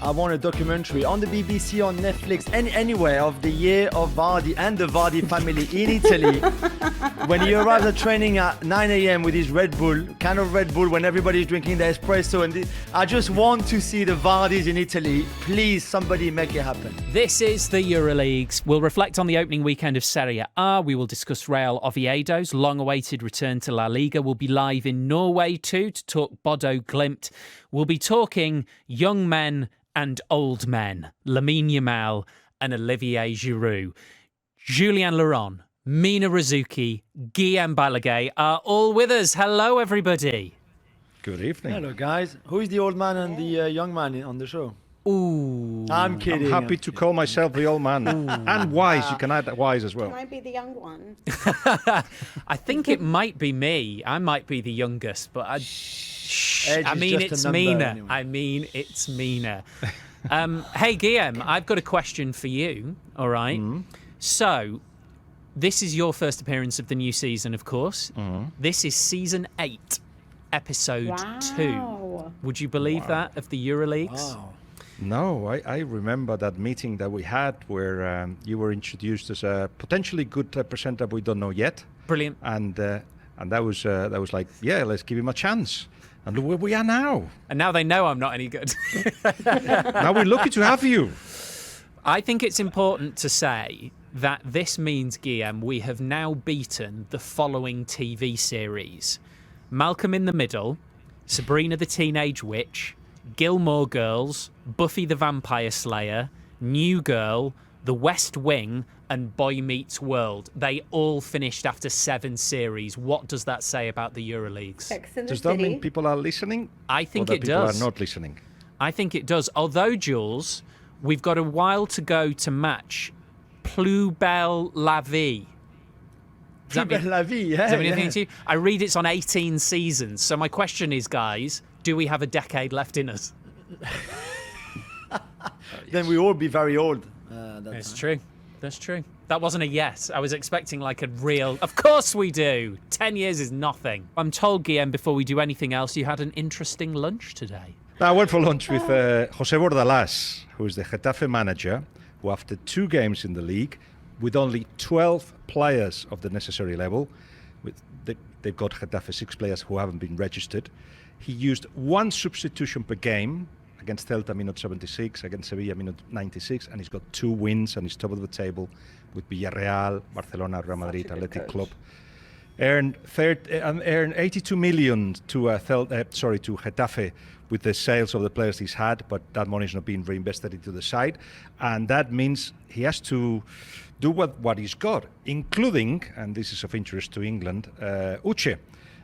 I want a documentary on the BBC, on Netflix, anywhere of the year of Vardy and the Vardy family in Italy. When he arrives at training at 9 a.m. with his Red Bull, kind of Red Bull when everybody's drinking their espresso. I just want to see the Vardys in Italy. Please, somebody make it happen. This is the EuroLeagues. We'll reflect on the opening weekend of Serie A. We will discuss Real Oviedo's long-awaited return to La Liga. We'll be live in Norway too to talk Bodø Glimt. We'll be talking young men and old men, Lamine Yamal and Olivier Giroud. Julien Laurens, Mina, Rzouki, Guillem, Balague are all with us. Hello, everybody. Good evening. Hello, guys. Who is the old man and the young man on the show? Ooh. I'm kidding. I'm happy to call myself the old man. And wise. You can add that wise as well. Can I be the young one? I think it might be me. I might be the youngest, but it's Mina. Anyway. I mean, it's Mina. Hey, Guillem, I've got a question for you, all right? So, this is your first appearance of the new season, of course. This is season 8, episode 2. Would you believe that, of the EuroLeagues? Wow. No, I remember that meeting that we had where you were introduced as a potentially good presenter we don't know yet. Brilliant. And that was like, yeah, let's give him a chance. And look where we are now. And now they know I'm not any good. Now we're lucky to have you. I think it's important to say that this means, Guillem, we have now beaten the following TV series: Malcolm in the Middle, Sabrina the Teenage Witch, Gilmore Girls, Buffy the Vampire Slayer, New Girl, The West Wing, and Boy Meets World. They all finished after 7 series. What does that say about the EuroLeagues? Does that mean people are listening? I think it people does. Are not listening? I think it does. Although, Jules, we've got a while to go to match Plus Belle La Vie. Plus Belle La Vie, yeah. Does that mean anything to you? I read it's on 18 seasons. So my question is, guys, do we have a decade left in us? Then we all be very old. That's true. That's true. That wasn't a yes. I was expecting like a real... Of course we do. 10 years is nothing. I'm told, Guillem, before we do anything else, you had an interesting lunch today. I went for lunch with José Bordalás, who is the Getafe manager, who after 2 games in the league, with only 12 players of the necessary level, they've got Getafe 6 players who haven't been registered. He used 1 substitution per game, against Celta minute 76, against Sevilla minute 96, and he's got 2 wins and he's top of the table with Villarreal, Barcelona, Real Madrid, Athletic Club. Earned 82 million to Getafe with the sales of the players he's had, but that money is not being reinvested into the side, and that means he has to do what he's got, including, and this is of interest to England, Uche.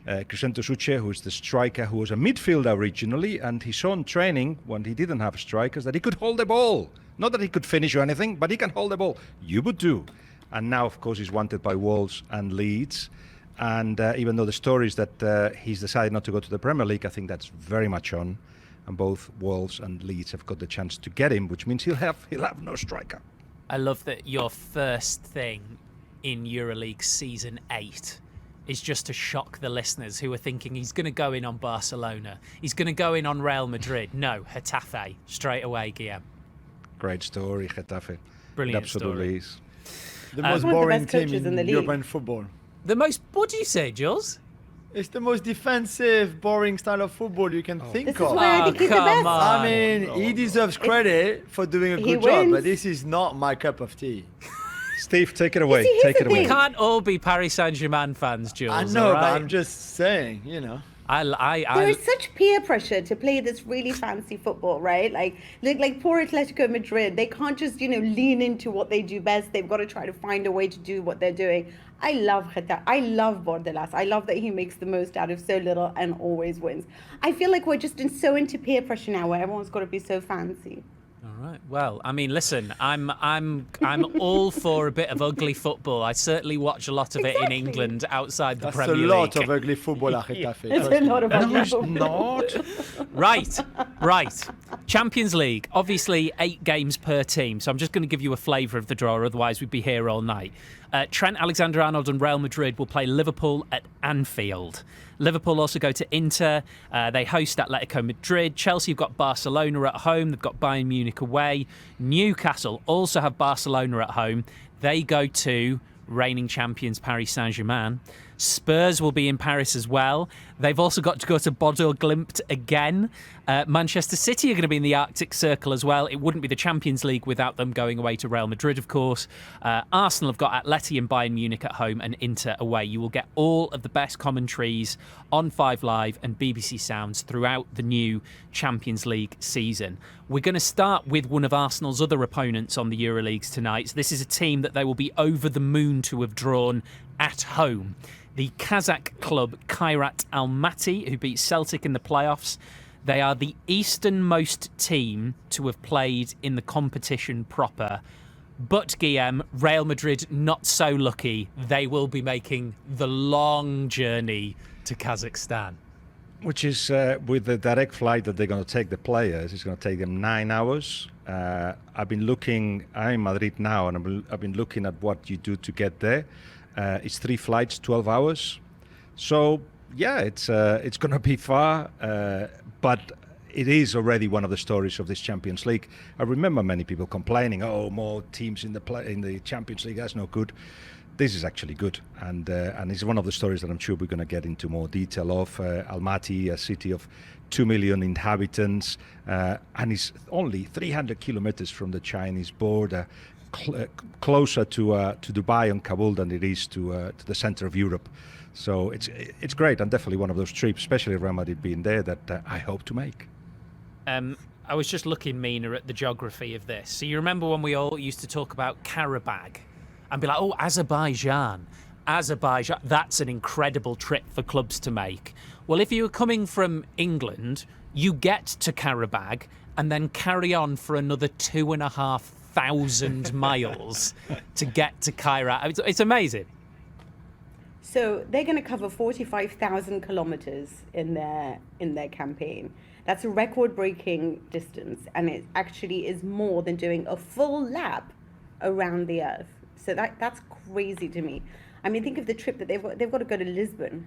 Crescentos Uche, who is the striker, who was a midfielder originally, and he saw in training when he didn't have strikers that he could hold the ball. Not that he could finish or anything, but he can hold the ball. You would do. And now, of course, he's wanted by Wolves and Leeds. And even though the story is that he's decided not to go to the Premier League, I think that's very much on. And both Wolves and Leeds have got the chance to get him, which means he'll have no striker. I love that your first thing in EuroLeague Season 8 is just to shock the listeners who are thinking he's going to go in on Barcelona. He's going to go in on Real Madrid. No, Getafe. Straight away, Guillem. Great story, Getafe. Brilliant It absolutely story. is. The most boring team in European football. The most... What do you say, Jules? It's the most defensive, boring style of football you can think This of. is why I think he's the best. I mean, he deserves credit for doing a good job, but this is not my cup of tea. Steve, take it away. Take it away. We can't all be Paris Saint-Germain fans, Jules. I know, all but right? I'm just saying, you know. There is such peer pressure to play this really fancy football, right? Like poor Atletico Madrid, they can't just, lean into what they do best. They've got to try to find a way to do what they're doing. I love Getafe. I love Bordalás. I love that he makes the most out of so little and always wins. I feel like we're just so into peer pressure now where everyone's got to be so fancy. All right. Well, I mean, listen, I'm all for a bit of ugly football. I certainly watch a lot of it in England outside the Premier League. That's a lot of ugly football at Getafe. It's a lot of ugly No, it's football. not. Right. Champions League, obviously 8 games per team, so I'm just going to give you a flavour of the draw, otherwise we'd be here all night. Trent Alexander-Arnold and Real Madrid will play Liverpool at Anfield. Liverpool also go to Inter. They host Atletico Madrid. Chelsea have got Barcelona at home. They've got Bayern Munich away. Newcastle also have Barcelona at home. They go to reigning champions Paris Saint-Germain. Spurs will be in Paris as well. They've also got to go to Bodø Glimt again. Manchester City are going to be in the Arctic Circle as well. It wouldn't be the Champions League without them going away to Real Madrid, of course. Arsenal have got Atleti and Bayern Munich at home and Inter away. You will get all of the best commentaries on 5 Live and BBC Sounds throughout the new Champions League season. We're going to start with one of Arsenal's other opponents on the EuroLeagues tonight. So this is a team that they will be over the moon to have drawn at home. The Kazakh club Kairat Almaty, who beat Celtic in the playoffs. They are the easternmost team to have played in the competition proper. But, Guillem, Real Madrid not so lucky. They will be making the long journey to Kazakhstan. Which is, with the direct flight that they're going to take the players, it's going to take them 9 hours. I'm in Madrid now, and I've been looking at what you do to get there. It's 3 flights, 12 hours. So, yeah, it's going to be far, but it is already one of the stories of this Champions League. I remember many people complaining, "Oh, more teams in the Champions League, that's no good." This is actually good, and it's one of the stories that I'm sure we're going to get into more detail of. Almaty, a city of 2 million inhabitants, and it's only 300 kilometers from the Chinese border, closer to Dubai and Kabul than it is to the center of Europe. So it's great, and definitely one of those trips, especially Real Madrid being there, that I hope to make. I was just looking, Mina, at the geography of this. So you remember when we all used to talk about Karabag and be like, oh, Azerbaijan, that's an incredible trip for clubs to make. Well, if you were coming from England, you get to Karabag and then carry on for another 2,500 miles to get to Kairat. It's amazing. So they're going to cover 45,000 kilometers in their campaign. That's a record-breaking distance, and it actually is more than doing a full lap around the Earth. So that's crazy to me. I mean, think of the trip that they've got to go to Lisbon,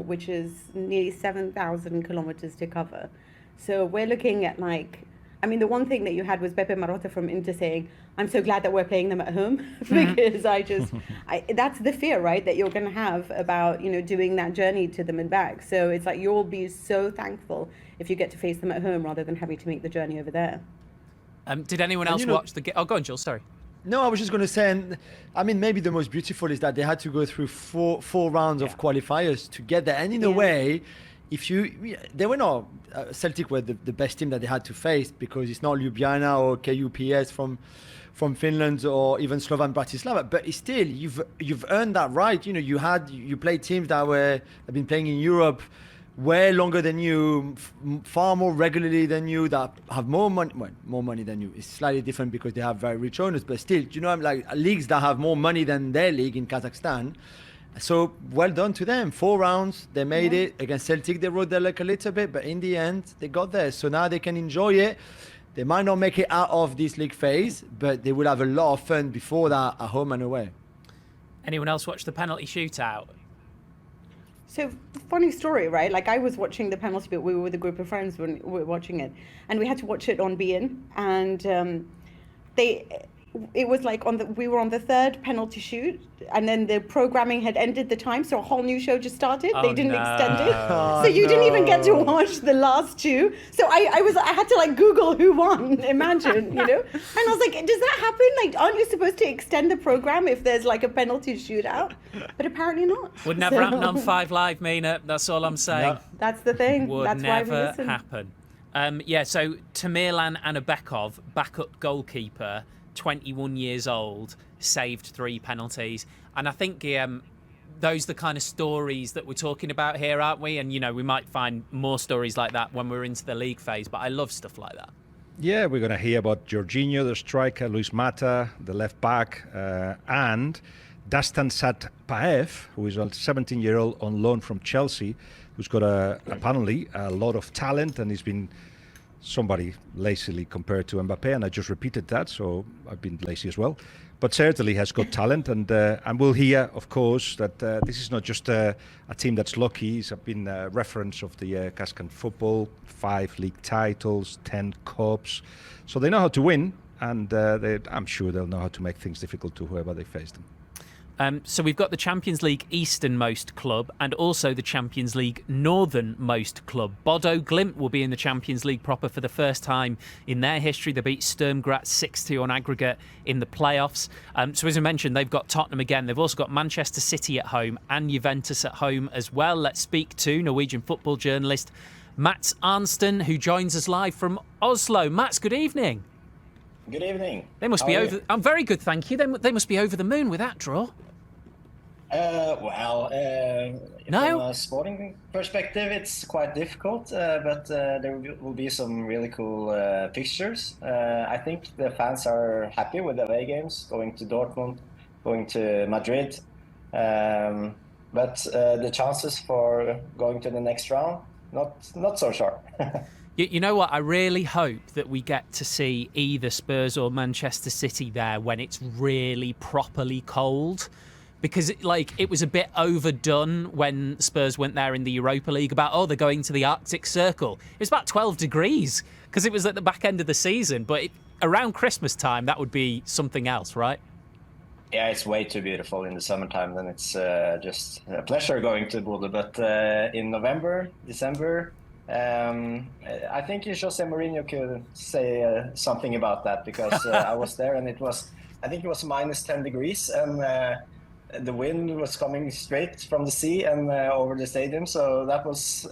which is nearly 7,000 kilometers to cover. So we're looking at the one thing that you had was Pepe Marotta from Inter saying, "I'm so glad that we're playing them at home," because that's the fear, right, that you're going to have about, doing that journey to them and back. So it's like you'll be so thankful if you get to face them at home rather than having to make the journey over there. Did anyone else watch the game? Oh, go on, Jules, sorry. No, I was just going to say, maybe the most beautiful is that they had to go through four rounds of qualifiers to get there. And in a way, they were not, Celtic were the best team that they had to face, because it's not Ljubljana or KUPS from Finland or even Slovan Bratislava. But it's still, you've earned that right. You played teams that have been playing in Europe way longer than you, far more regularly than you, that have more money. Well, more money than you. It's slightly different because they have very rich owners, but still, leagues that have more money than their league in Kazakhstan. So well done to them. 4 rounds, they made it. Against Celtic, they rode their luck a little bit, but in the end, they got there. So now they can enjoy it. They might not make it out of this league phase, but they will have a lot of fun before that at home and away. Anyone else watch the penalty shootout? So, funny story, right? I was watching the penalty, but we were with a group of friends when we were watching it, and we had to watch it on beIN, and it was we were on the 3rd penalty shoot, and then the programming had ended the time, so a whole new show just started. They didn't extend it, so you didn't even get to watch the last 2. So I had to Google who won. Imagine, and I was like, does that happen? Aren't you supposed to extend the program if there's a penalty shootout? But apparently not. Would never happen on 5 Live, Mina. That's all I'm saying. No. That's the thing. Would That's never why we listen. happen. So Tamerlan Anabekov, backup goalkeeper, 21 years old, saved 3 penalties. And I think, those are the kind of stories that we're talking about here, aren't we? And, we might find more stories like that when we're into the league phase, but I love stuff like that. Yeah, we're going to hear about Jorginho, the striker, Luis Mata, the left back, and Dastan Satpaev, who is a 17-year-old on loan from Chelsea, who's got apparently a lot of talent, and he's been somebody lazily compared to Mbappe, and I just repeated that, so I've been lazy as well. But certainly has got talent, and we'll hear, of course, that this is not just a team that's lucky. It's been a reference of the Cascan football, 5 league titles, 10 cups. So they know how to win, and I'm sure they'll know how to make things difficult to whoever they face them. So we've got the Champions League easternmost club and also the Champions League northernmost club. Bodø Glimt will be in the Champions League proper for the first time in their history. They beat Sturm Graz 6-2 on aggregate in the playoffs. So as I mentioned, they've got Tottenham again. They've also got Manchester City at home and Juventus at home as well. Let's speak to Norwegian football journalist Mats Arntzen, who joins us live from Oslo. Mats, good evening. Good evening. They must be over. I'm very good, thank you. They must be over the moon with that draw. From a sporting perspective, it's quite difficult, but there will be some really cool fixtures. I think the fans are happy with the away games, going to Dortmund, going to Madrid. But the chances for going to the next round, not so sure. You know what? I really hope that we get to see either Spurs or Manchester City there when it's really properly cold. Because it was a bit overdone when Spurs went there in the Europa League about, they're going to the Arctic Circle. It was about 12 degrees because it was at the back end of the season. But around Christmas time, that would be something else, right? Yeah, it's way too beautiful in the summertime. Then it's just a pleasure going to Bodø. But in November, December, I think José Mourinho could say something about that because I was there and I think it was minus 10 degrees and the wind was coming straight from the sea and over the stadium. So that was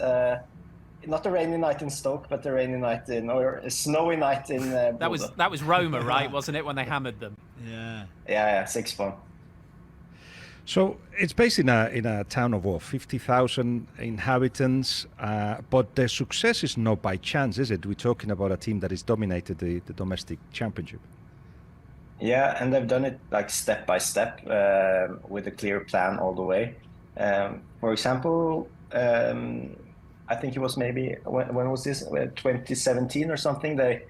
not a rainy night in Stoke, but a rainy night or a snowy night in Bodø. That was Roma, right? Wasn't it, when they hammered them? Yeah, 6-1. So it's based in a town of 50,000 inhabitants, but the success is not by chance, is it? We're talking about a team that has dominated the domestic championship. Yeah, and they've done it like step by step with a clear plan all the way. For example, I think it was maybe when was this? 2017 or something. They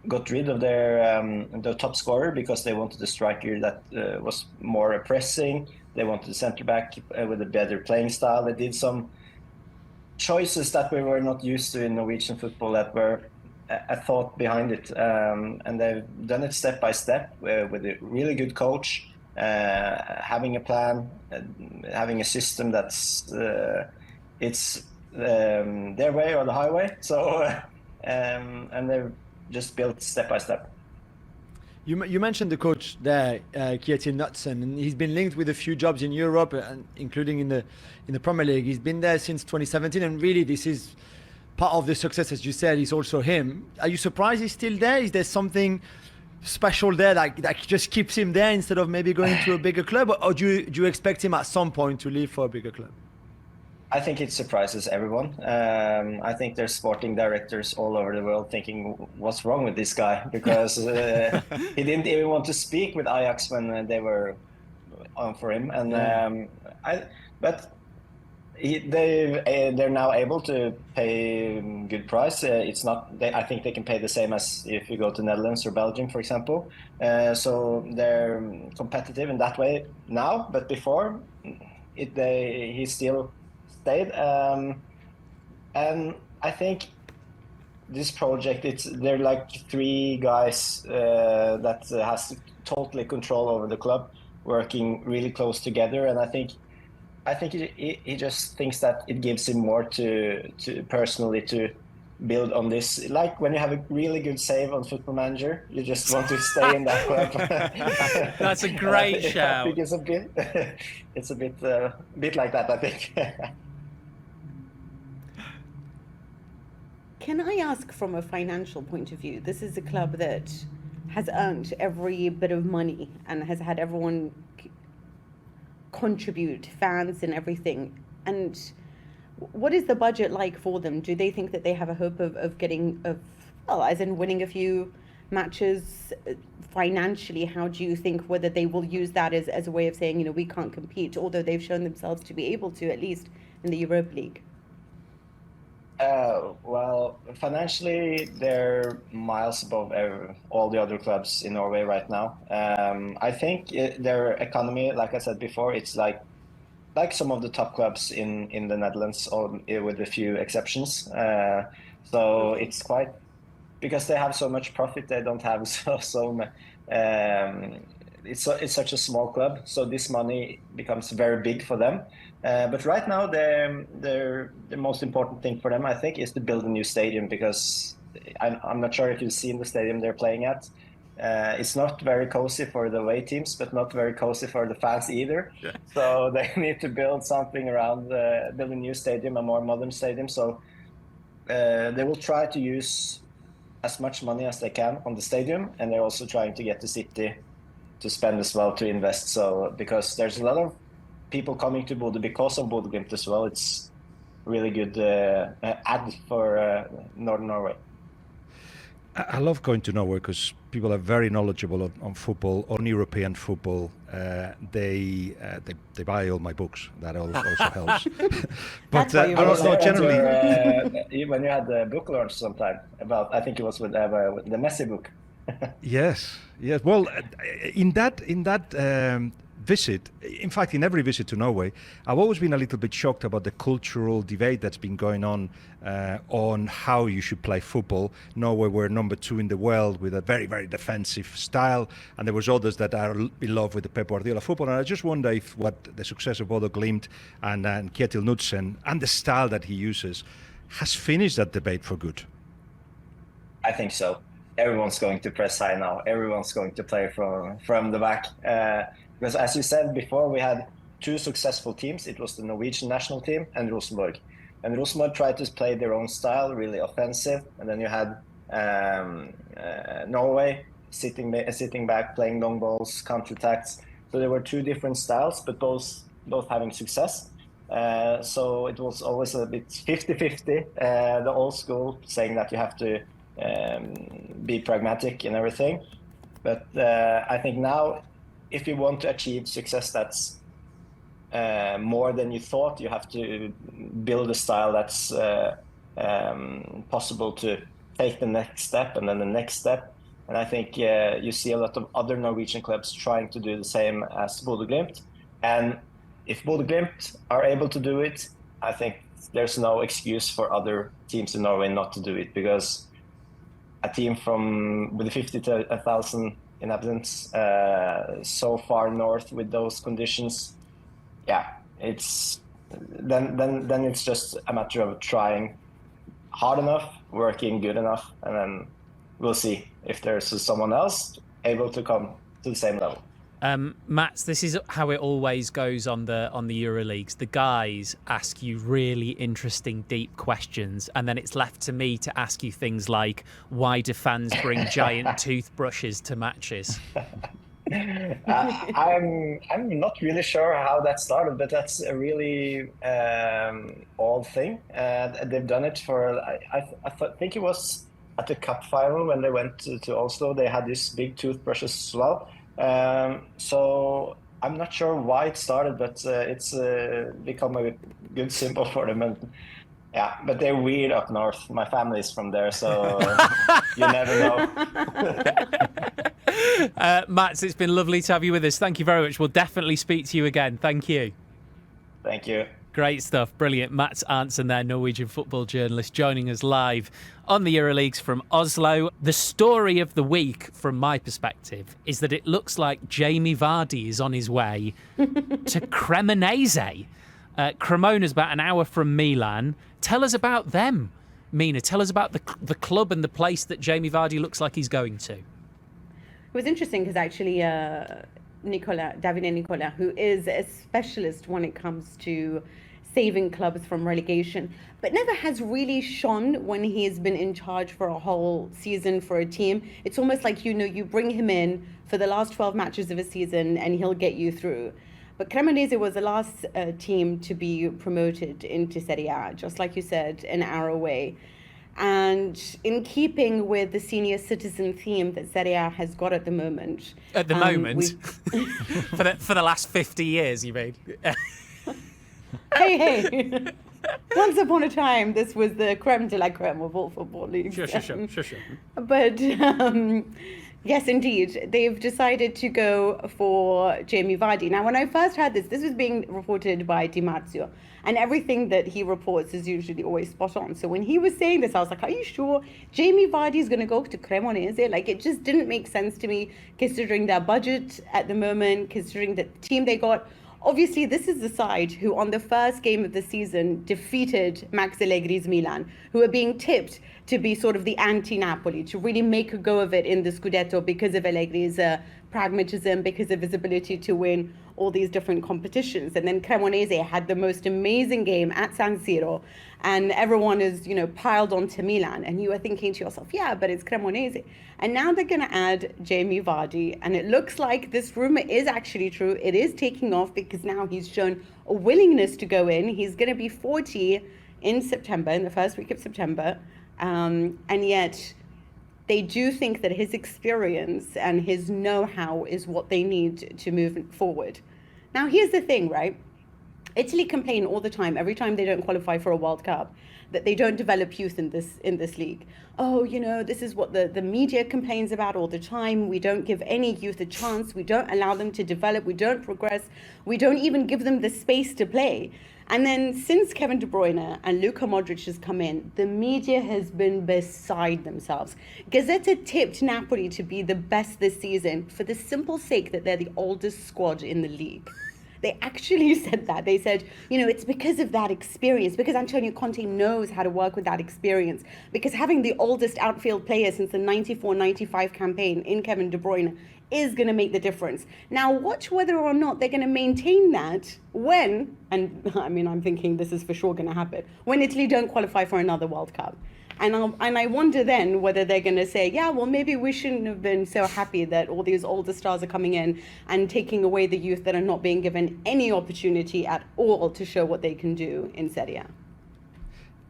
got rid of their top scorer because they wanted a striker that was more pressing. They wanted a centre back with a better playing style. They did some choices that we were not used to in Norwegian football that were a thought behind it. And they've done it step by step with a really good coach, having a plan, having a system that's it's their way or the highway. So and they've just built step by step. You mentioned the coach there, Kjetil Knutsen, and he's been linked with a few jobs in Europe, and including in the Premier League. He's been there since 2017, and really this is part of the success, as you said, is also him. Are you surprised he's still there? Is there something special there that just keeps him there instead of maybe going to a bigger club, or do you expect him at some point to leave for a bigger club? I think it surprises everyone. I think there's sporting directors all over the world thinking, what's wrong with this guy? Because he didn't even want to speak with Ajax when they were on for him. And they're now able to pay good price. It's not. I think they can pay the same as if you go to Netherlands or Belgium, for example. So they're competitive in that way now. But before, he still stayed, and I think this project, they're like 3 guys that has totally control over the club, working really close together, and I think he just thinks that it gives him more to personally to build on this. Like when you have a really good save on Football Manager, you just want to stay in that club. That's a great shout. I think it's a bit like that, I think. Can I ask, from a financial point of view, this is a club that has earned every bit of money and has had everyone contribute, fans and everything. And what is the budget like for them? Do they think that they have a hope of getting, as in winning a few matches financially? How do you think whether they will use that as a way of saying, we can't compete, although they've shown themselves to be able to, at least in the Europa League? Well, financially, they're miles above all the other clubs in Norway right now. I think their economy, like I said before, it's like some of the top clubs in the Netherlands, with a few exceptions. So it's quite, because they have so much profit, they don't have it's such a small club, so this money becomes very big for them. But right now, the most important thing for them, I think, is to build a new stadium, because I'm not sure if you've seen the stadium they're playing at. It's not very cozy for the away teams, but not very cozy for the fans either. Yeah. So they need to build something around, build a new stadium, a more modern stadium. So they will try to use as much money as they can on the stadium, and they're also trying to get the city to spend as well, to invest. So because there's a lot of people coming to Bodø because of Bodø Glimt as well, it's really good ad for Northern Norway. I love going to Norway because people are very knowledgeable on football, on European football. They buy all my books. That also helps. But generally, when you had the book launch sometime about, I think it was with the Messi book. Yes. Well, in that visit, in fact, in every visit to Norway, I've always been a little bit shocked about the cultural debate that's been going on how you should play football. Norway were number 2 in the world with a very, very defensive style, and there was others that are in love with the Pep Guardiola football. And I just wonder if what the success of Bodø Glimt and Kjetil Knutsen and the style that he uses has finished that debate for good. I think so. Everyone's going to press high now. Everyone's going to play from the back. Because as you said before, we had 2 successful teams. It was the Norwegian national team and Rosenborg. And Rosenborg tried to play their own style, really offensive. And then you had Norway sitting back, playing long balls, counter-attacks. So there were 2 different styles, but both having success. So it was always a bit 50-50, the old school saying that you have to be pragmatic and everything. But I think now, if you want to achieve success that's more than you thought, you have to build a style that's possible to take the next step and then the next step. And I think you see a lot of other Norwegian clubs trying to do the same as Bodø Glimt. And if Bodø Glimt are able to do it, I think there's no excuse for other teams in Norway not to do it, because a team with 50 to 1,000 inhabitants so far north with those conditions, it's then it's just a matter of trying hard enough, working good enough, and then we'll see if there's someone else able to come to the same level. Mats, this is how it always goes on the EuroLeagues. The guys ask you really interesting, deep questions, and then it's left to me to ask you things like, why do fans bring giant toothbrushes to matches? I'm not really sure how that started, but that's a really old thing. They've done it for, I think it was at the cup final when they went to Oslo. They had these big toothbrushes as well. So I'm not sure why it started, but it's become a good symbol for them. And but they're weird up north. My family's from there, so you never know. Mats, it's been lovely to have you with us. Thank you very much. We'll definitely speak to you again. Thank you. Thank you. Great stuff. Brilliant. Mats Arntzen there, Norwegian football journalist, joining us live on the EuroLeagues from Oslo. The story of the week, from my perspective, is that it looks like Jamie Vardy is on his way to Cremonese. Cremona is about an hour from Milan. Tell us about them, Mina. Tell us about the club and the place that Jamie Vardy looks like he's going to. It was interesting because actually Davide Nicola, who is a specialist when it comes to saving clubs from relegation, but never has really shone when he has been in charge for a whole season for a team. It's almost like, you bring him in for the last 12 matches of a season and he'll get you through. But Cremonese was the last team to be promoted into Serie A, just like you said, an hour away. And in keeping with the senior citizen theme that Serie A has got at the moment. At the moment? for the last 50 years, you mean? Hey. Once upon a time, this was the creme de la creme of all football leagues. Sure. But yes, indeed, they've decided to go for Jamie Vardy. Now, when I first heard this was being reported by Di Marzio, and everything that he reports is usually always spot on. So when he was saying this, I was like, are you sure Jamie Vardy is going to go to Cremonese? Like, it just didn't make sense to me, considering their budget at the moment, considering the team they got. Obviously, this is the side who, on the first game of the season, defeated Max Allegri's Milan, who are being tipped to be sort of the anti-Napoli, to really make a go of it in the Scudetto because of Allegri's pragmatism, because of his ability to win all these different competitions. And then Cremonese had the most amazing game at San Siro, and everyone is, piled onto Milan. And you are thinking to yourself, yeah, but it's Cremonese. And now they're going to add Jamie Vardy. And it looks like this rumor is actually true. It is taking off because now he's shown a willingness to go in. He's going to be 40 in September, in the first week of September. And yet they do think that his experience and his know-how is what they need to move forward. Now, here's the thing, right? Italy complain all the time, every time they don't qualify for a World Cup, that they don't develop youth in this league. Oh, this is what the media complains about all the time. We don't give any youth a chance. We don't allow them to develop. We don't progress. We don't even give them the space to play. And then since Kevin De Bruyne and Luka Modric has come in, the media has been beside themselves. Gazzetta tipped Napoli to be the best this season for the simple sake that they're the oldest squad in the league. They actually said that. They said, it's because of that experience, because Antonio Conte knows how to work with that experience, because having the oldest outfield player since the 94-95 campaign in Kevin De Bruyne is going to make the difference. Now, watch whether or not they're going to maintain that when, and I mean, I'm thinking this is for sure going to happen, when Italy don't qualify for another World Cup. And I wonder then whether they're going to say, yeah, well, maybe we shouldn't have been so happy that all these older stars are coming in and taking away the youth that are not being given any opportunity at all to show what they can do in Serie A.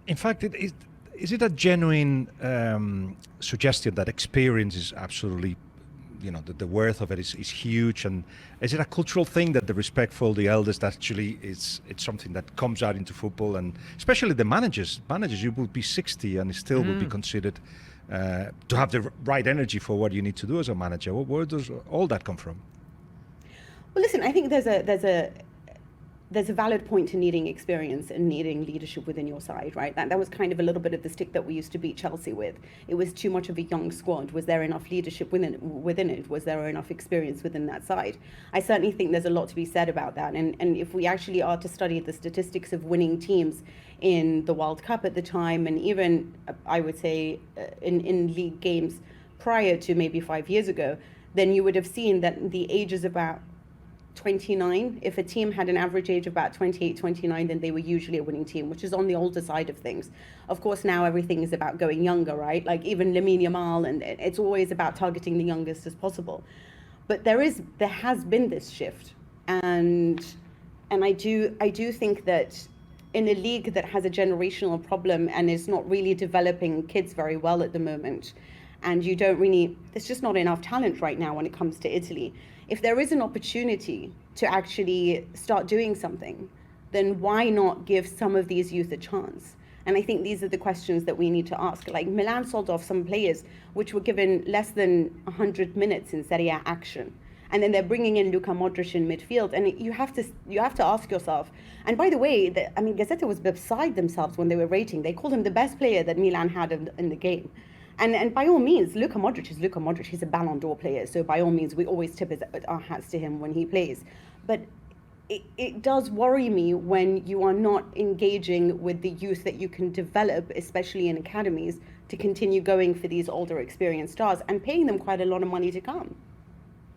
In fact, is it a genuine suggestion that experience is absolutely, the worth of it is huge? And is it a cultural thing that the respect for the eldest actually it's something that comes out into football, and especially the managers, you will be 60 and still will be considered to have the right energy for what you need to do as a manager. Where does all that come from? Well, listen, I think there's a valid point to needing experience and needing leadership within your side, right? That was kind of a little bit of the stick that we used to beat Chelsea with. It was too much of a young squad. Was there enough leadership within it? Was there enough experience within that side? I certainly think there's a lot to be said about that. And if we actually are to study the statistics of winning teams in the World Cup at the time, and even, I would say, in league games prior to maybe 5 years ago, then you would have seen that the age is about 29. If a team had an average age of about 28, 29, then they were usually a winning team, which is on the older side of things. Of course, now everything is about going younger, right? Like even Lamine Yamal, and it's always about targeting the youngest as possible. But there has been this shift, and I do think that in a league that has a generational problem and is not really developing kids very well at the moment, and there's just not enough talent right now when it comes to Italy. If there is an opportunity to actually start doing something, then why not give some of these youth a chance? And I think these are the questions that we need to ask. Like Milan sold off some players which were given less than 100 minutes in Serie A action. And then they're bringing in Luka Modric in midfield. And you have to ask yourself. And by the way, Gazzetta was beside themselves when they were rating. They called him the best player that Milan had in the game. And by all means, Luka Modric is Luka Modric. He's a Ballon d'Or player. So by all means, we always tip our hats to him when he plays. But it does worry me when you are not engaging with the youth that you can develop, especially in academies, to continue going for these older experienced stars and paying them quite a lot of money to come.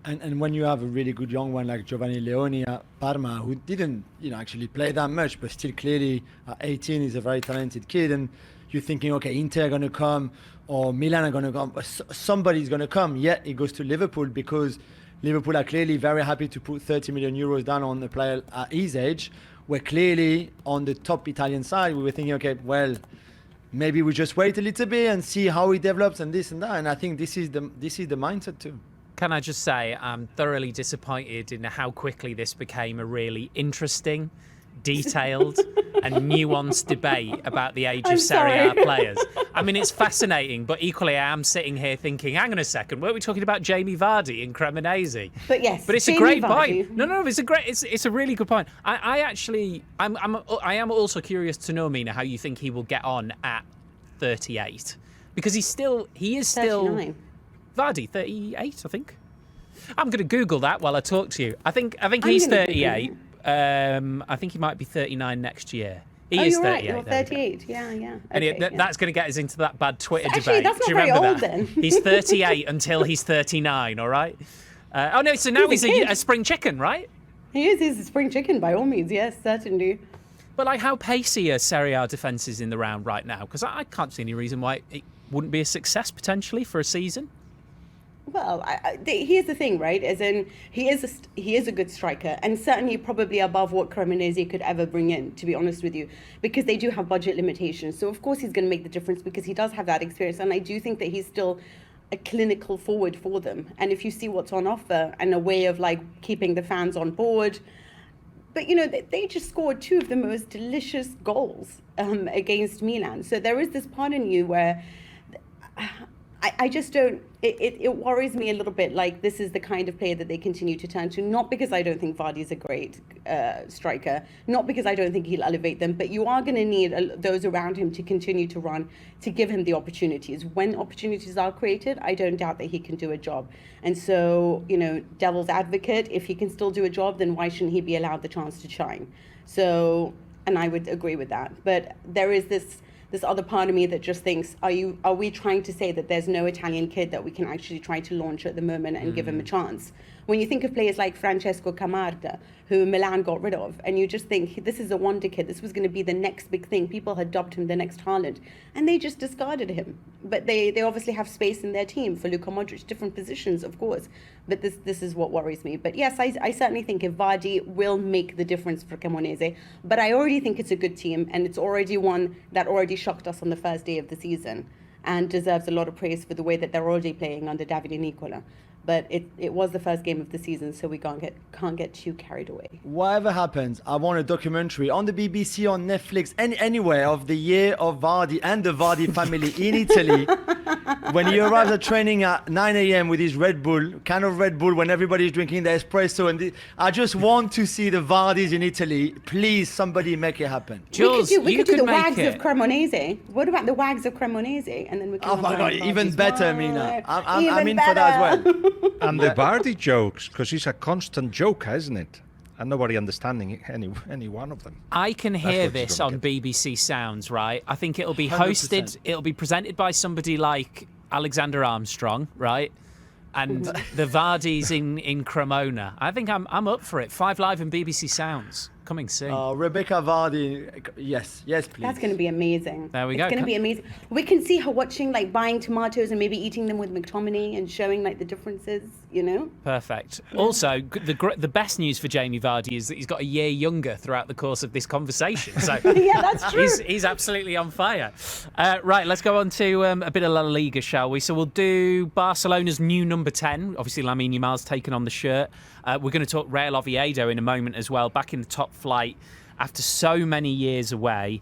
And when you have a really good young one like Giovanni Leoni at Parma, who didn't actually play that much, but still clearly at 18 is a very talented kid, and you're thinking, okay, Inter are going to come or Milan are going to come, somebody's going to come, yet it goes to Liverpool because Liverpool are clearly very happy to put 30 million euros down on a player at his age, where clearly on the top Italian side, we were thinking, okay, well, maybe we just wait a little bit and see how he develops and this and that. And I think this is the mindset too. Can I just say I'm thoroughly disappointed in how quickly this became a really interesting detailed and nuanced debate about the age I'm of Serie A sorry. players. I mean, it's fascinating, but equally I am sitting here thinking, hang on a second, weren't we talking about Jamie Vardy in Cremonese? But yes, But it's Jamie a great Vardy. point. No, it's a really good point. I am also curious to know, Mina, how you think he will get on at 38, because he is still 39. Vardy 38, I think. I'm going to Google that while I talk to you. I think I'm he's gonna 38. I think he might be 39 next year. He Oh, is you're 38. right. You're there we go. 38. Yeah. And Okay, yeah. that's going to get us into that bad Twitter Actually, debate. that's not Do you very remember old that? then. He's 38 until he's 39, all right? Oh, no, so now He's he's a kid. a spring chicken, right? He's a spring chicken by all means. Yes, certainly. But, like, how pacey are Serie A defences in the round right now? Because I can't see any reason why it wouldn't be a success, potentially, for a season. Well, here's the thing, right? As in, he is a good striker, and certainly probably above what Cremonese could ever bring in, to be honest with you, because they do have budget limitations. So of course he's going to make the difference because he does have that experience, and I do think that he's still a clinical forward for them. And if you see what's on offer and a way of like keeping the fans on board. But, you know, they just scored two of the most delicious goals against Milan. So there is this part in you where I just don't, it worries me a little bit, like this is the kind of player that they continue to turn to, not because I don't think Vardy's a great striker, not because I don't think he'll elevate them, but you are going to need those around him to continue to run, to give him the opportunities. When opportunities are created, I don't doubt that he can do a job. And so, you know, devil's advocate, if he can still do a job, then why shouldn't he be allowed the chance to shine? So, and I would agree with that. But there is this other part of me that just thinks, are we trying to say that there's no Italian kid that we can actually try to launch at the moment and give him a chance? When you think of players like Francesco Camarda, who Milan got rid of, and you just think, this is a wonder kid, this was going to be the next big thing. People had dubbed him the next Haaland, and they just discarded him. But they obviously have space in their team for Luka Modric, different positions, of course. But this is what worries me. But yes, I certainly think if Vardy will make the difference for Cremonese, but I already think it's a good team, and it's already one that already shocked us on the first day of the season and deserves a lot of praise for the way that they're already playing under Davide Nicola. But it was the first game of the season, so we can't get too carried away. Whatever happens, I want a documentary on the BBC, on Netflix, anywhere of the year of Vardy and the Vardy family in Italy. When he arrives at training at 9 a.m. with his Red Bull, kind of Red Bull when everybody's drinking the espresso. I just want to see the Vardys in Italy. Please, somebody make it happen. Jules, we could do the make Wags it. of Cremonese. What about the Wags of Cremonese? And then we can Oh my God, even Vardy's better, Wag. Mina. I'm Even in for that as better. well. And the Vardy jokes, because he's a constant joker, isn't it? And nobody understanding any one of them. I can hear what you're this gonna on BBC Sounds, right? I think it'll be 100%. hosted, it'll be presented by somebody like Alexander Armstrong, right? And the Vardys in Cremona. I think I'm up for it. 5 Live and BBC Sounds coming soon. Rebecca Vardy, yes, please. That's going to be amazing. There we go. It's going to be amazing. We can see her watching, like, buying tomatoes and maybe eating them with McTominay and showing, like, the differences, you know? Perfect. Also, the best news for Jamie Vardy is that he's got a year younger throughout the course of this conversation. So Yeah, that's true. he's absolutely on fire. Right, let's go on to a bit of La Liga, shall we? So we'll do Barcelona's new number 10. Obviously, Lamine Yamal's taken on the shirt. We're going to talk Real Oviedo in a moment as well, back in the top flight after so many years away.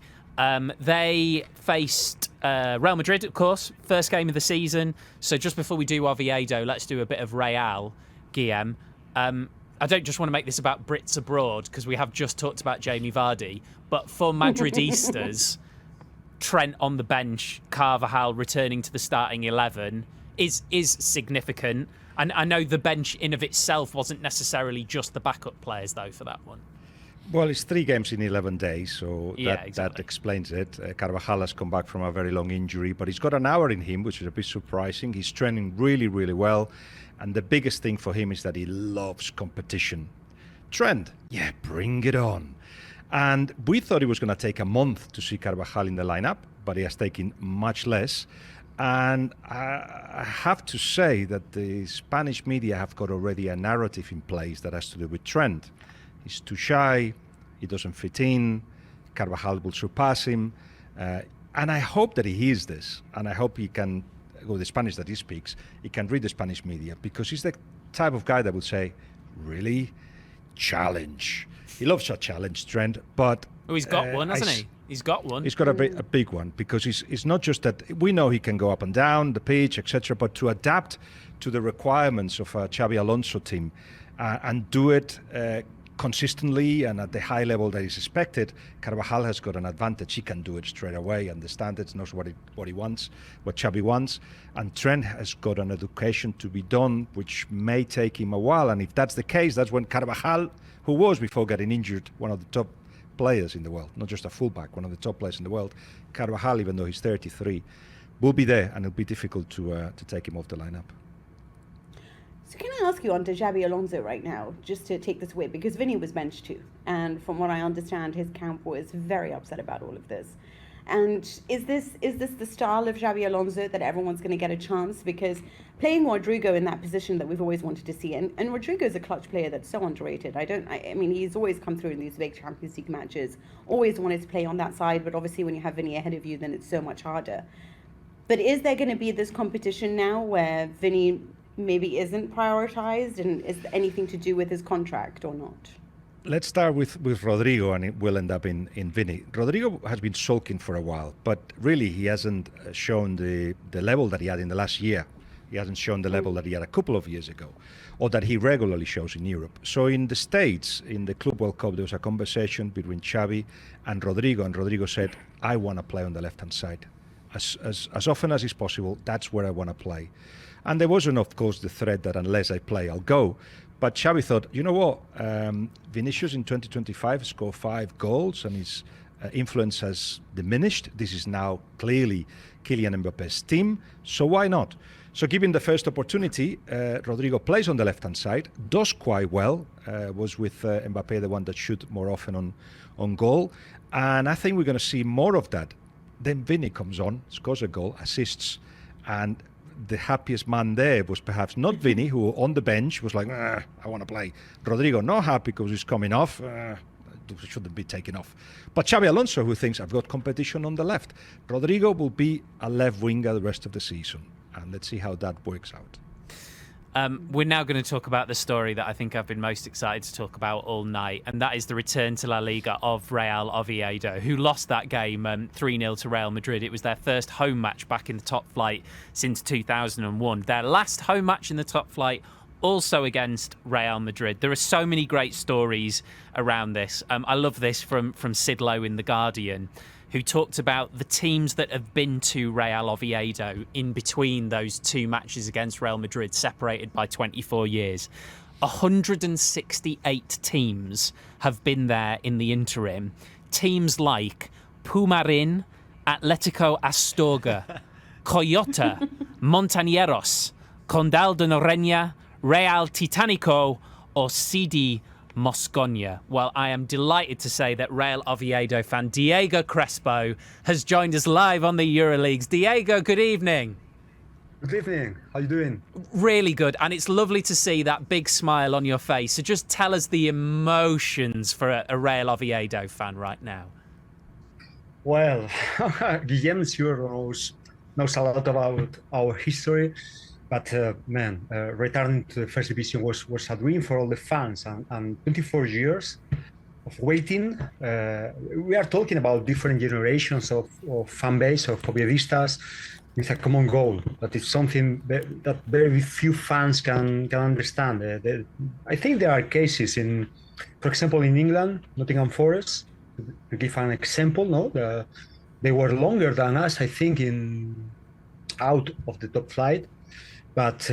They faced Real Madrid, of course, first game of the season. So just before we do Oviedo, let's do a bit of Real, Guillem. I don't just want to make this about Brits abroad, because we have just talked about Jamie Vardy, but for Madridistas, Trent on the bench, Carvajal returning to the starting 11 is significant. And I know the bench in of itself wasn't necessarily just the backup players, though, for that one. Well, it's 3 games in 11 days, so Yeah, that exactly. explains it. Carvajal has come back from a very long injury, but he's got an hour in him, which is a bit surprising. He's training really, really well, and the biggest thing for him is that he loves competition. Trent, yeah, bring it on. And we thought it was going to take a month to see Carvajal in the lineup, but he has taken much less. And I have to say that the Spanish media have got already a narrative in place that has to do with Trent. He's too shy, he doesn't fit in, Carvajal will surpass him. And I hope that he hears this, and I hope he can, with the Spanish that he speaks, he can read the Spanish media, because he's the type of guy that will say, really? challenge. He loves a challenge, Trent, but... Oh, he's got one, hasn't he? He's got one. He's got a big one, because it's not just that we know he can go up and down the pitch, etc., but to adapt to the requirements of a Xabi Alonso team and do it consistently and at the high level that is expected, Carvajal has got an advantage. He can do it straight away, understand it, knows what he wants, what Xabi wants, and Trent has got an education to be done, which may take him a while. And if that's the case, that's when Carvajal, who was before getting injured one of the top players in the world, not just a fullback, one of the top players in the world, Carvajal, even though he's 33, will be there, and it'll be difficult to take him off the lineup. So can I ask you on to Xabi Alonso right now, just to take this away, because Vinny was benched too, and from what I understand, his camp was very upset about all of this. And is this the style of Xabi Alonso that everyone's going to get a chance? Because playing Rodrigo in that position that we've always wanted to see, and Rodrigo is a clutch player that's so underrated. I mean, he's always come through in these big Champions League matches, always wanted to play on that side, but obviously when you have Vinny ahead of you, then it's so much harder. But is there going to be this competition now where Vinny maybe isn't prioritized, and is anything to do with his contract or not? Let's start with Rodrigo, and it will end up in Vinny. Rodrigo has been sulking for a while, but really he hasn't shown the level that he had in the last year. He hasn't shown the level that he had a couple of years ago, or that he regularly shows in Europe. So in the States, in the Club World Cup, there was a conversation between Xavi and Rodrigo said, I want to play on the left-hand side. As often as is possible, that's where I want to play. And there wasn't, of course, the threat that unless I play, I'll go. But Xavi thought, you know what, Vinicius in 2025 scored 5 goals and his influence has diminished. This is now clearly Kylian Mbappe's team, so why not? So given the first opportunity, Rodrigo plays on the left-hand side, does quite well, was with Mbappe the one that shoot more often on goal, and I think we're going to see more of that. Then Vinny comes on, scores a goal, assists, and the happiest man there was perhaps not Vinny, who on the bench was like, I want to play. Rodrigo not happy because he's coming off, shouldn't be taken off. But Xabi Alonso, who thinks I've got competition on the left. Rodrigo will be a left winger the rest of the season, and let's see how that works out. We're now going to talk about the story that I think I've been most excited to talk about all night, and that is the return to La Liga of Real Oviedo, who lost that game 3-0 to Real Madrid. It was their first home match back in the top flight since 2001. Their last home match in the top flight, also against Real Madrid. There are so many great stories around this. I love this from Sid Lowe in The Guardian, who talked about the teams that have been to Real Oviedo in between those 2 matches against Real Madrid, separated by 24 years. 168 teams have been there in the interim. Teams like Pumarin, Atlético Astorga, Coyota, Montañeros, Condal de Noreña, Real Titánico, or CD Mosconia. Well, I am delighted to say that Real Oviedo fan Diego Crespo has joined us live on the EuroLeagues. Diego, good evening. Good evening. How you doing? Really good, and it's lovely to see that big smile on your face. So just tell us the emotions for a Real Oviedo fan right now. Well, Guillem sure knows a lot about our history. But returning to the first division was a dream for all the fans, and 24 years of waiting. We are talking about different generations of fan base, of Oviedistas, with a common goal. That is something that very few fans can understand. I think there are cases for example, in England, Nottingham Forest, to give an example, no, they were longer than us, I think, out of the top flight. But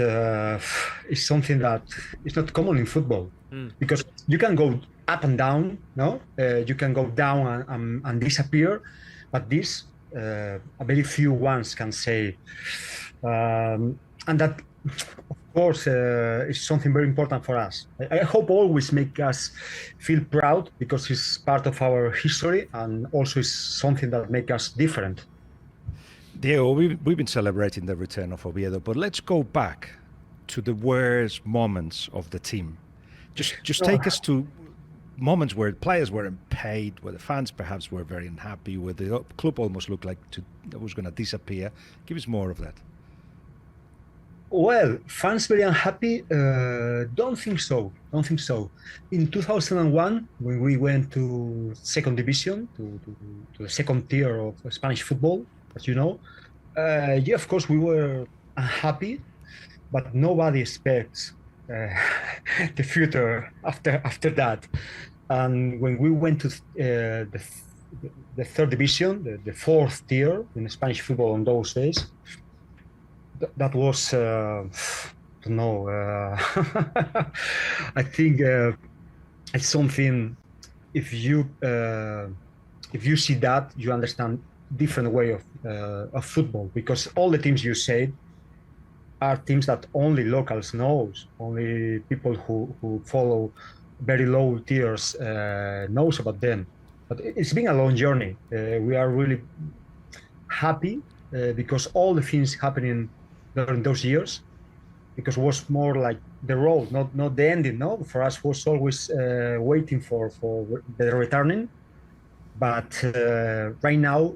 it's something that is not common in football, because you can go up and down, no? You can go down and disappear, but this, a very few ones can say. And that, of course, is something very important for us. I hope always make us feel proud, because it's part of our history, and also is something that makes us different. Diego, we've been celebrating the return of Oviedo, but let's go back to the worst moments of the team. Just take us to moments where players weren't paid, where the fans perhaps were very unhappy, where the club almost looked like it was going to disappear. Give us more of that. Well, fans very unhappy? Don't think so. Don't think so. In 2001, when we went to second division, to the second tier of Spanish football, as you know, yeah, of course we were unhappy, but nobody expects the future after that. And when we went to the third division, the fourth tier in Spanish football in those days, that was don't know. I think it's something. If you see that, you understand different way of football, because all the teams you said are teams that only locals knows, only people who follow very low tiers knows about them. But it's been a long journey. We are really happy because all the things happening during those years, because it was more like the road, not the ending. No, for us was always waiting for the returning. But right now,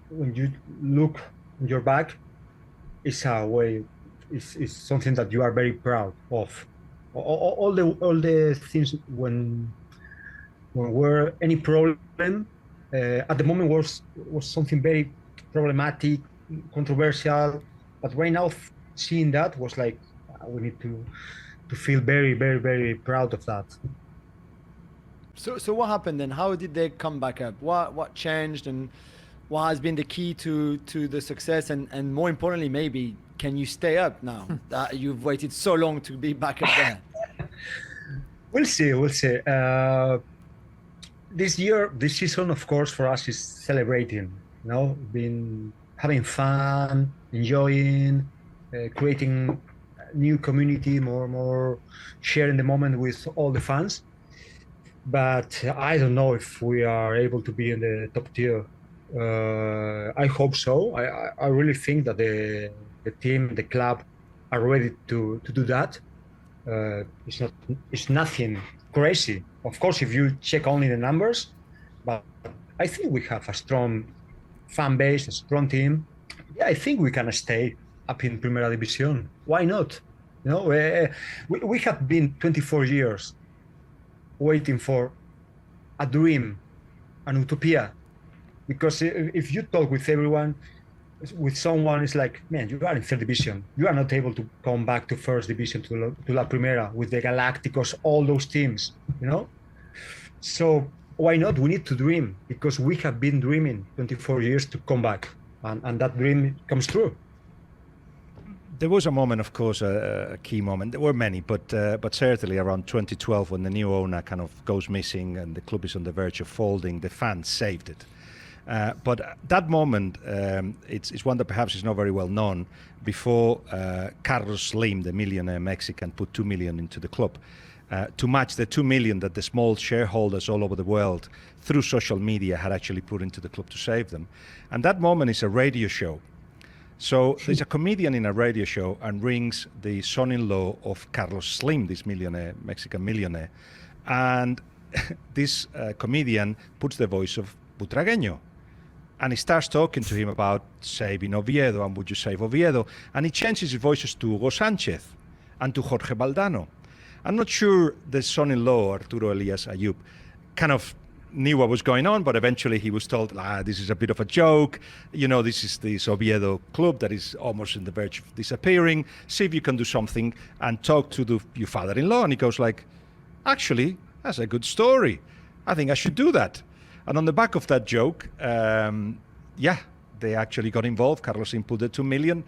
when you look on your back, it's a way. It's something that you are very proud of. All the things when were any problem at the moment was something very problematic, controversial. But right now, seeing that was like we need to feel very, very, very proud of that. So what happened then? How did they come back up? What changed, and what has been the key to the success? And more importantly, maybe, can you stay up now that you've waited so long to be back up there? We'll see. This season, of course, for us is celebrating. You know, having fun, enjoying, creating a new community, more sharing the moment with all the fans. But I don't know if we are able to be in the top tier. I hope so. I really think that the team, the club, are ready to do that. It's nothing crazy. Of course, if you check only the numbers, but I think we have a strong fan base, a strong team. Yeah, I think we can stay up in Primera División. Why not? You know, we have been 24 years waiting for a dream, an utopia. Because if you talk with someone, it's like, man, you are in third division. You are not able to come back to first division, to La Primera, with the Galácticos, all those teams, you know? So why not? We need to dream, because we have been dreaming 24 years to come back, and that dream comes true. There was a moment, of course, a key moment. There were many, but certainly around 2012, when the new owner kind of goes missing and the club is on the verge of folding, the fans saved it. But that moment, it's one that perhaps is not very well known. Before Carlos Slim, the millionaire Mexican, put 2 million into the club to match the 2 million that the small shareholders all over the world through social media had actually put into the club to save them. And that moment is a radio show. So there's a comedian in a radio show and rings the son-in-law of Carlos Slim, this millionaire, Mexican millionaire. And this comedian puts the voice of Butragueño. And he starts talking to him about saving Oviedo, and would you save Oviedo? And he changes his voices to Hugo Sánchez and to Jorge Valdano. I'm not sure the son-in-law, Arturo Elias Ayub, kind of knew what was going on, but eventually he was told, this is a bit of a joke. You know, this is this Oviedo club that is almost in the verge of disappearing. See if you can do something and talk to your father-in-law. And he goes like, actually, that's a good story. I think I should do that. And on the back of that joke, they actually got involved. Carlos input the 2 million,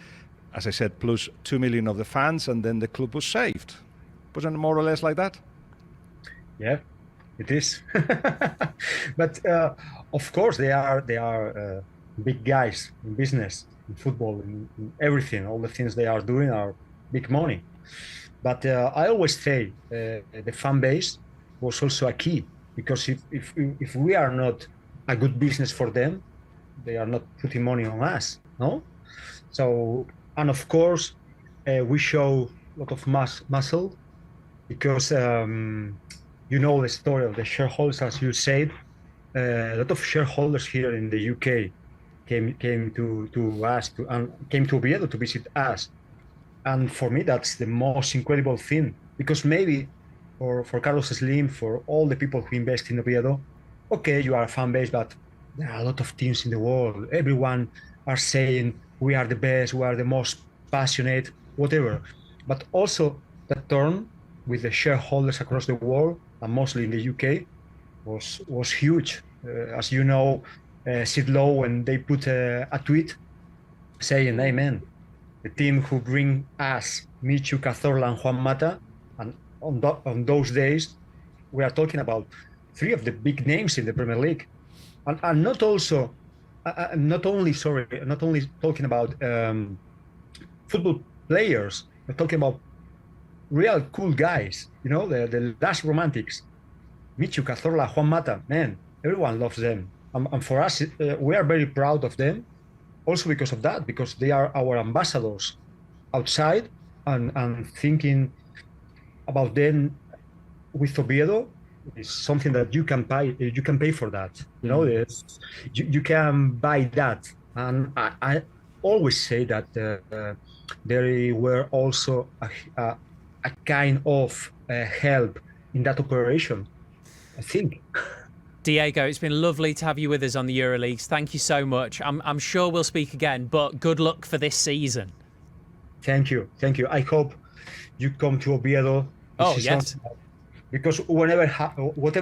as I said, plus 2 million of the fans, and then the club was saved. Wasn't it more or less like that? Yeah, it is. But of course, they are big guys in business, in football, in everything. All the things they are doing are big money. But I always say the fan base was also a key. Because if we are not a good business for them, they are not putting money on us, no? So, and of course, we show a lot of muscle, because you know the story of the shareholders, as you said. A lot of shareholders here in the UK came to us, came to Oviedo to visit us. And for me, that's the most incredible thing, because maybe for Carlos Slim, for all the people who invest in Oviedo, okay, you are a fan base, but there are a lot of teams in the world. Everyone are saying we are the best, we are the most passionate, whatever. But also the turn with the shareholders across the world, and mostly in the UK, was huge. As you know, Sid Lowe, when they put a tweet saying, "Hey man, the team who bring us Michu, Cazorla, and Juan Mata," and on those days, we are talking about three of the big names in the Premier League, and not only talking about football players, we're talking about real cool guys. You know, the last romantics, Michu, Cazorla, Juan Mata. Man, everyone loves them, and for us, we are very proud of them. Also because of that, because they are our ambassadors outside, and thinking about them with Oviedo is something that you can buy. You can pay for that. You know, you can buy that. And I always say that there were also a kind of help in that operation, I think. Diego, it's been lovely to have you with us on the EuroLeagues. Thank you so much. I'm sure we'll speak again, but good luck for this season. Thank you. I hope you come to Oviedo. Oh, yes. Because whatever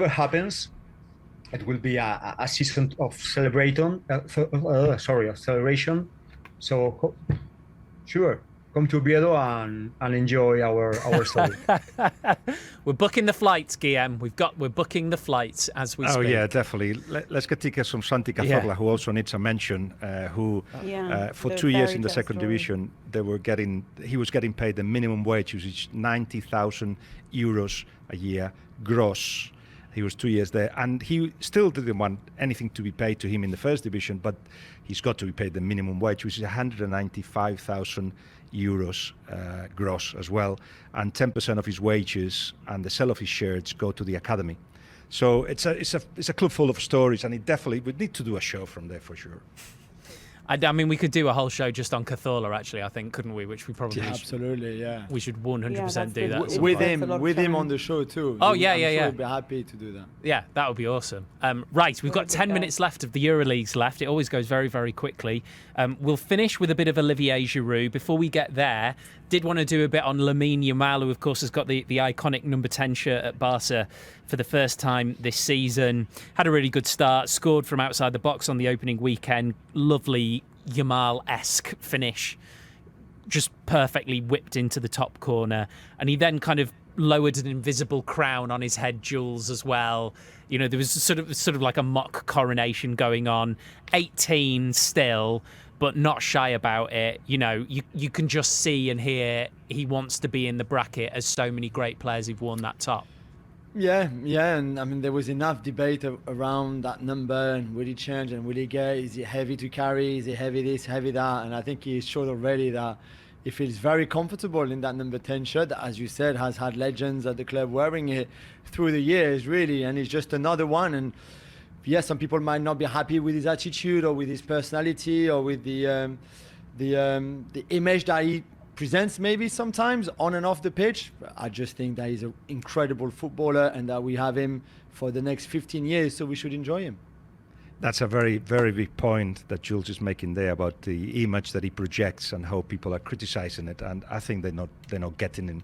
happens, it will be a season of celebration. So, sure, come to Oviedo and enjoy our story. We're booking the flights, Guillem. We're booking the flights as we speak. Oh yeah, definitely. Let's get tickets from Santi Cazorla, who also needs a mention. For 2 years in the second division, he was getting paid the minimum wage, which is 90,000 euros a year gross. He was 2 years there, and he still didn't want anything to be paid to him in the first division, but he's got to be paid the minimum wage, which is 195,000 euros gross as well, and 10% of his wages and the sale of his shirts go to the academy. So it's a club full of stories, and we'd need to do a show from there for sure. I mean, we could do a whole show just on Cazorla, actually, I think, couldn't we? Which we probably absolutely, yeah. We should 100% do that. With him on the show too. Oh, I'm sure I'd be happy to do that. Yeah, that would be awesome. Right, we've got 10 minutes left of the EuroLeagues left. It always goes very, very quickly. We'll finish with a bit of Olivier Giroud. Before we get there, did want to do a bit on Lamine Yamal, who, of course, has got the iconic number 10 shirt at Barca for the first time this season. Had a really good start, scored from outside the box on the opening weekend. Lovely Yamal-esque finish, just perfectly whipped into the top corner. And he then kind of lowered an invisible crown on his head jewels as well. You know, there was sort of like a mock coronation going on. 18 still, but not shy about it. You know, you can just see and hear he wants to be in the bracket, as so many great players who've won that top. Yeah, and I mean, there was enough debate around that number, and will he change and will he get, is it heavy to carry, is it heavy this, heavy that, and I think he showed already that he feels very comfortable in that number 10 shirt, that, as you said, has had legends at the club wearing it through the years, really, and he's just another one. And yes, some people might not be happy with his attitude or with his personality or with the image that he presents maybe sometimes on and off the pitch. I just think that he's an incredible footballer and that we have him for the next 15 years, so we should enjoy him. That's a very, very big point that Jules is making there about the image that he projects and how people are criticizing it. And I think they're not getting him.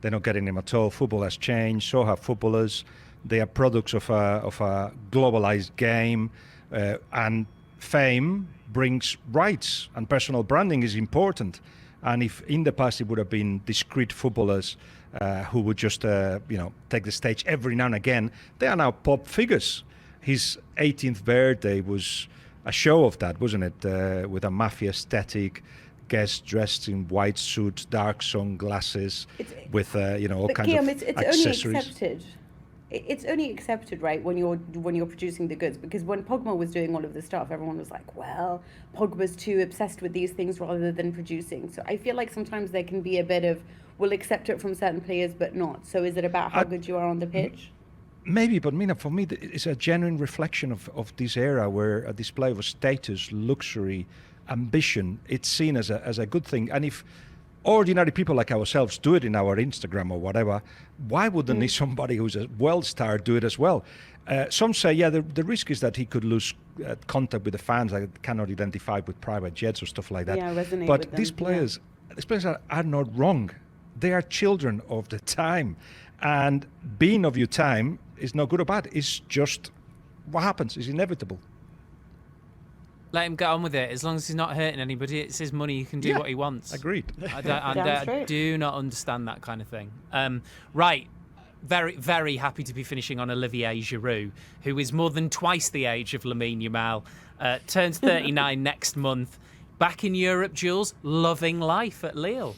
They're not getting him at all. Football has changed. So have footballers. They are products of a globalized game, and fame brings rights, and personal branding is important. And if in the past it would have been discreet footballers who would just take the stage every now and again, they are now pop figures. His 18th birthday was a show of that, wasn't it? With a mafia aesthetic, guests dressed in white suits, dark sunglasses, with all kinds of accessories. It's only accepted, right, when you're producing the goods, because when Pogba was doing all of the stuff, everyone was like, well, Pogba's too obsessed with these things rather than producing. So I feel like sometimes there can be a bit of, we'll accept it from certain players but not. So is it about how good you are on the pitch? Maybe, but Mina, for me, it's a genuine reflection of this era where a display of status, luxury, ambition, it's seen as a good thing. And if ordinary people like ourselves do it in our Instagram or whatever, why wouldn't somebody who's a world star do it as well? Some say, the risk is that he could lose contact with the fans. I cannot identify with private jets or stuff like that. Yeah, resonate but with them, these players are not wrong. They are children of the time. And being of your time is not good or bad. It's just what happens. It's inevitable. Let him get on with it. As long as he's not hurting anybody, it's his money. He can do what he wants. Agreed. I do not understand that kind of thing. Right. Very, very happy to be finishing on Olivier Giroud, who is more than twice the age of Lamine Yamal. Turns 39 next month. Back in Europe, Jules, loving life at Lille.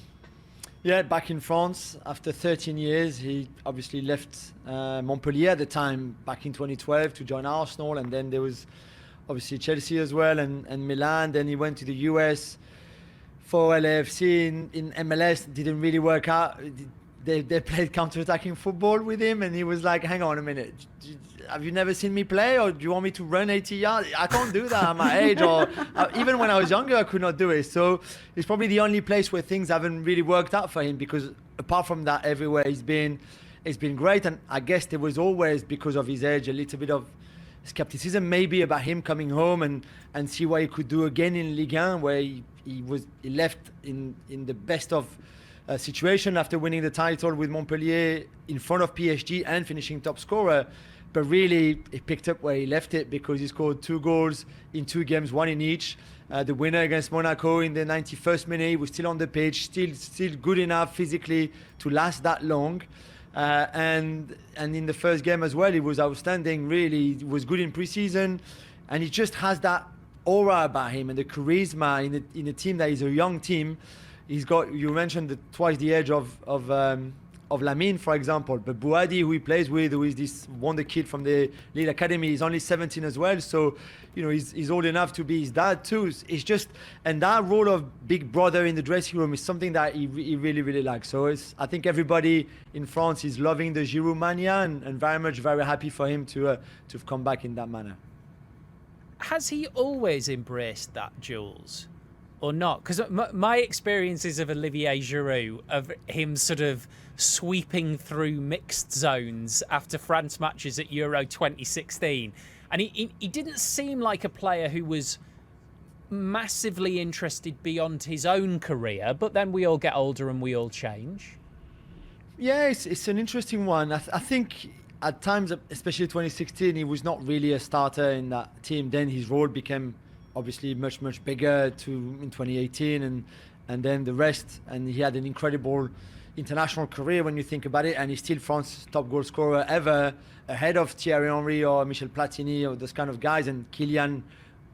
Yeah, back in France after 13 years. He obviously left Montpellier at the time back in 2012 to join Arsenal, and then there was obviously Chelsea as well and Milan. Then he went to the US for LAFC in MLS. Didn't really work out. They played counter-attacking football with him, and he was like, hang on a minute, have you never seen me play, or do you want me to run 80 yards? I can't do that at my age, or even when I was younger I could not do it. So it's probably the only place where things haven't really worked out for him, because apart from that, everywhere it's been great. And I guess there was always, because of his age, a little bit of skepticism maybe about him coming home and see what he could do again in Liga, where he left in the best of situation after winning the title with Montpellier in front of PSG and finishing top scorer. But really, he picked up where he left it, because he scored 2 goals in 2 games, 1 in each. The winner against Monaco in the 91st minute, he was still on the pitch, still good enough physically to last that long. And in the first game as well, he was outstanding. Really, he was good in pre-season, and he just has that aura about him and the charisma in a team that is a young team. He's got, you mentioned twice the age of Lamine, for example, but Vardy, who he plays with, who is this wonder kid from the Lille Academy, is only 17 as well. So, he's old enough to be his dad too. It's just, and that role of big brother in the dressing room is something that he really, really likes. So I think everybody in France is loving the Giroud mania, and very happy for him to have come back in that manner. Has he always embraced that, Jules? Or not? Because my experiences of Olivier Giroud, of him sort of sweeping through mixed zones after France matches at Euro 2016, and he didn't seem like a player who was massively interested beyond his own career, but then we all get older and we all change. Yeah, it's an interesting one. I think at times, especially 2016, he was not really a starter in that team. Then his role became obviously much bigger in 2018 and then the rest, and he had an incredible international career when you think about it, and he's still France's top goal scorer ever, ahead of Thierry Henry or Michel Platini or those kind of guys. And Kylian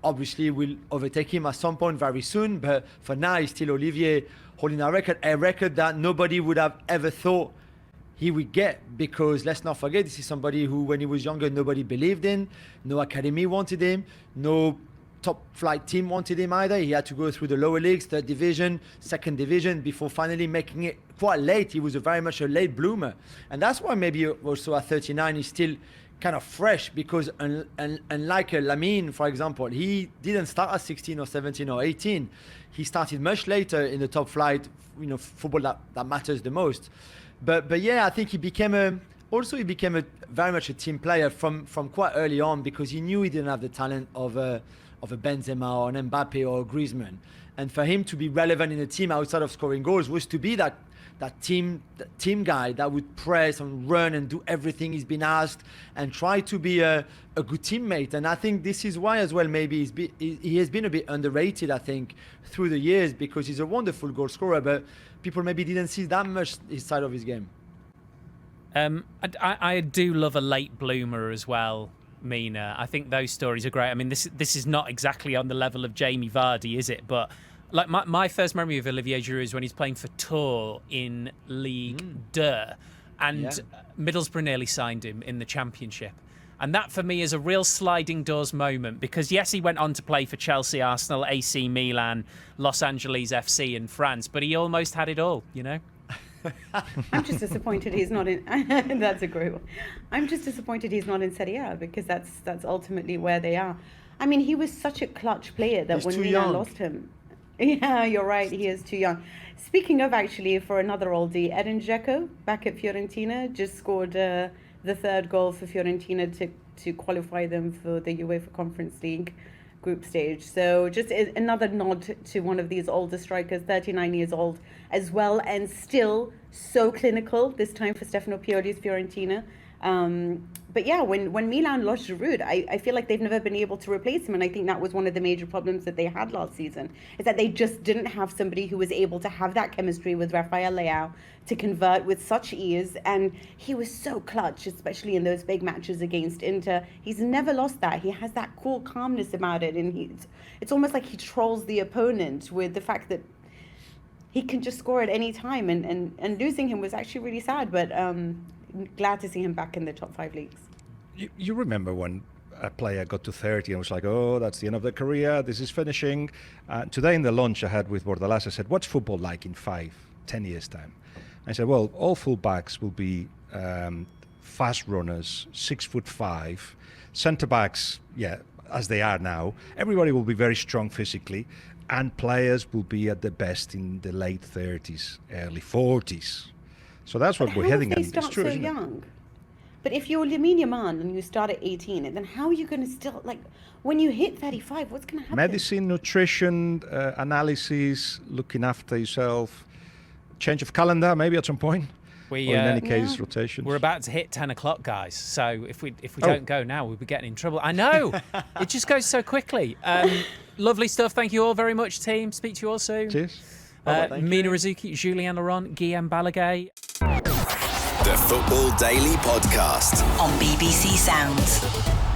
obviously will overtake him at some point very soon, but for now he's still Olivier holding a record that nobody would have ever thought he would get, because let's not forget, this is somebody who when he was younger nobody believed in, no academy wanted him, no top flight team wanted him either. He had to go through the lower leagues, 3rd division, 2nd division, before finally making it quite late. He was very much a late bloomer, and that's why maybe also at 39 he's still kind of fresh, because unlike Lamine, for example, he didn't start at 16 or 17 or 18. He started much later in the top flight, football that matters the most. But yeah, I think he became very much a team player from quite early on, because he knew he didn't have the talent of a Benzema or an Mbappe or a Griezmann. And for him to be relevant in a team outside of scoring goals was to be that team guy that would press and run and do everything he's been asked and try to be a good teammate. And I think this is why as well maybe he has been a bit underrated, I think, through the years, because he's a wonderful goal scorer, but people maybe didn't see that much his side of his game. I do love a late bloomer as well, Mina. I think those stories are great. I mean, this is not exactly on the level of Jamie Vardy, is it? But like my first memory of Olivier Giroud is when he's playing for Tours in Ligue 2, and Middlesbrough nearly signed him in the Championship. And that for me is a real sliding doors moment, because yes, he went on to play for Chelsea, Arsenal, AC Milan, Los Angeles FC in France, but he almost had it all, I'm just disappointed he's not in. That's a great one. I'm just disappointed he's not in Serie A, because that's ultimately where they are. I mean, he was such a clutch player that when Mina lost him, Yeah, you're right. He is too young. Speaking of, actually, for another oldie, Edin Dzeko back at Fiorentina just scored the third goal for Fiorentina to qualify them for the UEFA Conference League group stage. So just another nod to one of these older strikers, 39 years old as well, and still so clinical, this time for Stefano Pioli's Fiorentina. But yeah, when Milan lost Giroud, I feel like they've never been able to replace him. And I think that was one of the major problems that they had last season, is that they just didn't have somebody who was able to have that chemistry with Rafael Leao to convert with such ease. And he was so clutch, especially in those big matches against Inter. He's never lost that. He has that cool calmness about it. And it's almost like he trolls the opponent with the fact that he can just score at any time. And losing him was actually really sad. But glad to see him back in the top 5 leagues. You remember when a player got to 30 and was like, oh, that's the end of their career, this is finishing. Today in the lunch I had with Bordalás, I said, what's football like in 5-10 years' time? I said, well, all full-backs will be fast runners, 6'5", centre-backs, yeah, as they are now. Everybody will be very strong physically, and players will be at the best in the late 30s, early 40s. So that's what we're heading at. It's true, so young. But if you're Lamine Yamal and you start at 18, then how are you going to still, like, when you hit 35, what's going to happen? Medicine, nutrition, analysis, looking after yourself, change of calendar maybe at some point. Or in any case, rotations. We're about to hit 10 o'clock, guys. So if we don't go now, we'll be getting in trouble. I know. It just goes so quickly. Lovely stuff. Thank you all very much, team. Speak to you all soon. Cheers. Mina, Rzouki, Julien Laurens, Guillem, Balague. The Football Daily Podcast on BBC Sounds.